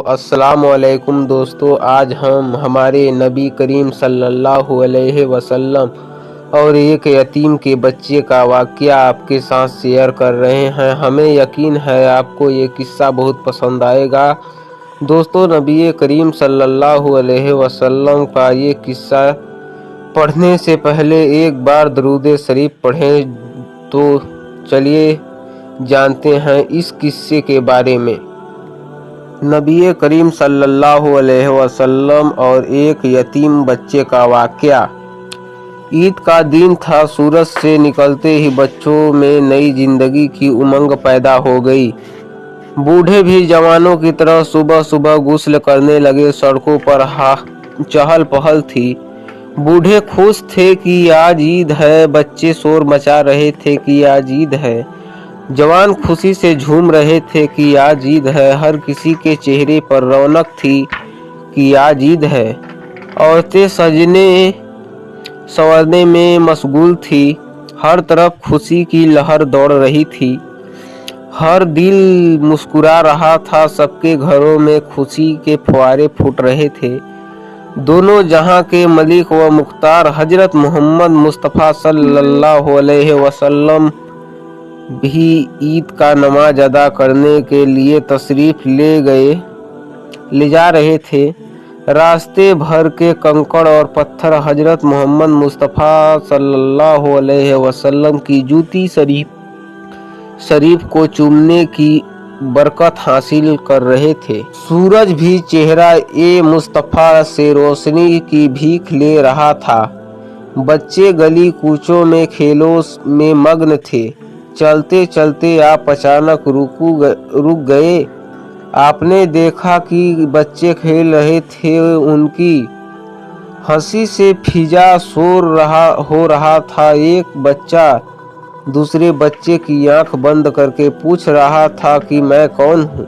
अस्सलामुअलैकुम दोस्तों, आज हम हमारे नबी करीम सल्लल्लाहु अलैहि वसल्लम और एक यतीम के बच्चे का वाक़या आपके साथ शेयर कर रहे हैं। हमें यकीन है आपको ये किस्सा बहुत पसंद आएगा। दोस्तों, नबी करीम सल्लल्लाहु अलैहि वसल्लम का ये किस्सा पढ़ने से पहले एक बार दरूद शरीफ पढ़ें। तो चलिए जानते हैं इस किस्से के बारे में। नबी करीम सल्लल्लाहु अलैहि वसल्लम और एक यतीम बच्चे का वाक़या। ईद का दिन था। सूरज से निकलते ही बच्चों में नई जिंदगी की उमंग पैदा हो गई। बूढ़े भी जवानों की तरह सुबह सुबह गुस्ल करने लगे। सड़कों पर चहल पहल थी। बूढ़े खुश थे कि आज ईद है। बच्चे शोर मचा रहे थे कि आज ईद है। जवान खुशी से झूम रहे थे कि आज ईद है। हर किसी के चेहरे पर रौनक थी कि आज ईद है। औरतें सजने संवरने में मशगूल थी। हर तरफ खुशी की लहर दौड़ रही थी। हर दिल मुस्कुरा रहा था। सबके घरों में खुशी के फुहारे फूट रहे थे। दोनों जहां के मलिक व मुख्तार हजरत मोहम्मद मुस्तफ़ा सल्लल्लाहु अलैहि वसल्लम भी ईद का नमाज अदा करने के लिए तशरीफ ले जा रहे थे। रास्ते भर के कंकड़ और पत्थर हजरत मोहम्मद मुस्तफ़ा सल्लल्लाहु अलैहि वसल्लम की जूती शरीफ को चूमने की बरकत हासिल कर रहे थे। सूरज भी चेहरा ए मुस्तफ़ा से रोशनी की भीख ले रहा था। बच्चे गली कूचों में खेलों में मग्न थे। चलते चलते आप अचानक रुक गए। आपने देखा कि बच्चे खेल रहे थे। उनकी हंसी से फिजा शोर हो रहा था। एक बच्चा दूसरे बच्चे की आंख बंद करके पूछ रहा था कि मैं कौन हूँ।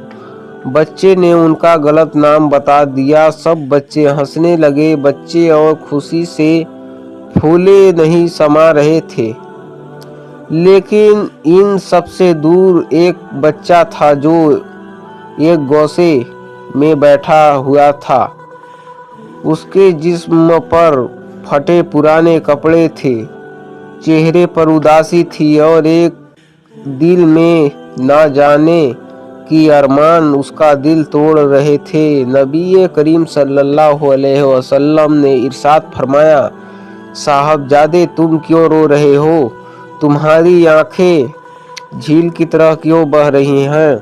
बच्चे ने उनका गलत नाम बता दिया। सब बच्चे हंसने लगे। बच्चे और खुशी से फूले नहीं समा रहे थे। लेकिन इन सबसे दूर एक बच्चा था जो एक गोशे में बैठा हुआ था। उसके जिस्म पर फटे पुराने कपड़े थे। चेहरे पर उदासी थी और एक दिल में ना जाने कि अरमान उसका दिल तोड़ रहे थे। नबी करीम सल्लल्लाहु अलैहि वसल्लम ने इरशाद फरमाया, साहबजादे तुम क्यों रो रहे हो? तुम्हारी आंखें झील की तरह क्यों बह रही हैं?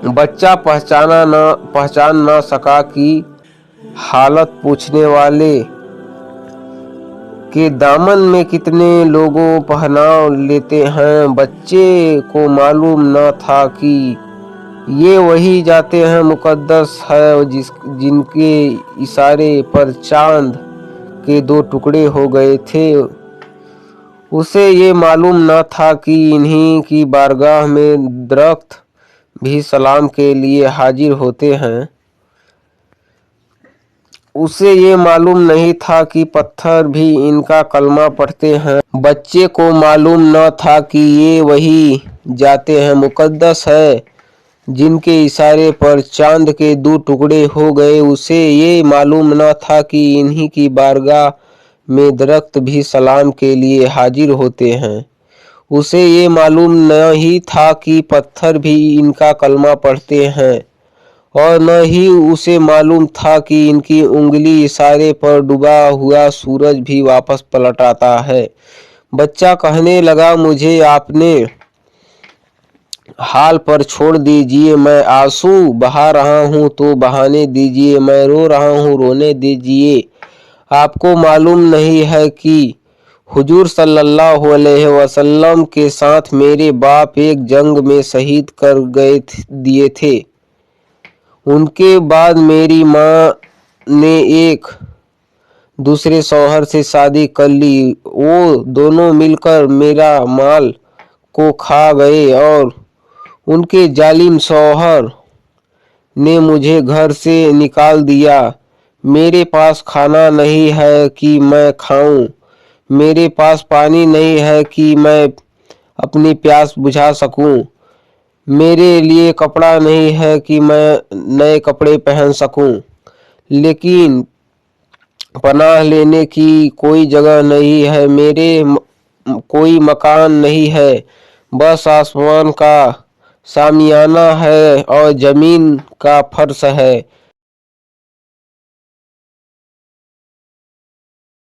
बच्चा पहचान ना सका कि हालत पूछने वाले के दामन में कितने लोगों पहनाव लेते हैं। बच्चे को मालूम न था कि ये वही जाते हैं मुकद्दस है जिनके इशारे पर चांद के 2 टुकड़े हो गए थे। उसे ये मालूम न था कि इन्हीं की बारगाह में दरख्त भी सलाम के लिए हाजिर होते हैं। उसे ये मालूम नहीं था कि पत्थर भी इनका कलमा पढ़ते हैं। बच्चे को मालूम न था कि ये वही जाते हैं मुकद्दस है जिनके इशारे पर चांद के 2 टुकड़े हो गए। उसे ये मालूम न था कि इन्हीं की बारगाह में दरख्त भी सलाम के लिए हाजिर होते हैं। उसे ये मालूम नहीं था कि पत्थर भी इनका कलमा पढ़ते हैं और न ही उसे मालूम था कि इनकी उंगली इशारे पर डूबा हुआ सूरज भी वापस पलट आता है। बच्चा कहने लगा, मुझे आपने हाल पर छोड़ दीजिए। मैं आंसू बहा रहा हूँ तो बहाने दीजिए। मैं रो रहा हूँ, रोने दीजिए। आपको मालूम नहीं है कि हुजूर सल्लल्लाहु अलैहि वसल्लम के साथ मेरे बाप एक जंग में शहीद कर दिए थे। उनके बाद मेरी माँ ने एक दूसरे शौहर से शादी कर ली। वो दोनों मिलकर मेरा माल को खा गए और उनके जालिम शौहर ने मुझे घर से निकाल दिया। मेरे पास खाना नहीं है कि मैं खाऊं। मेरे पास पानी नहीं है कि मैं अपनी प्यास बुझा सकूं। मेरे लिए कपड़ा नहीं है कि मैं नए कपड़े पहन सकूं, लेकिन पनाह लेने की कोई जगह नहीं है। कोई मकान नहीं है, बस आसमान का सामियाना है और जमीन का फर्श है।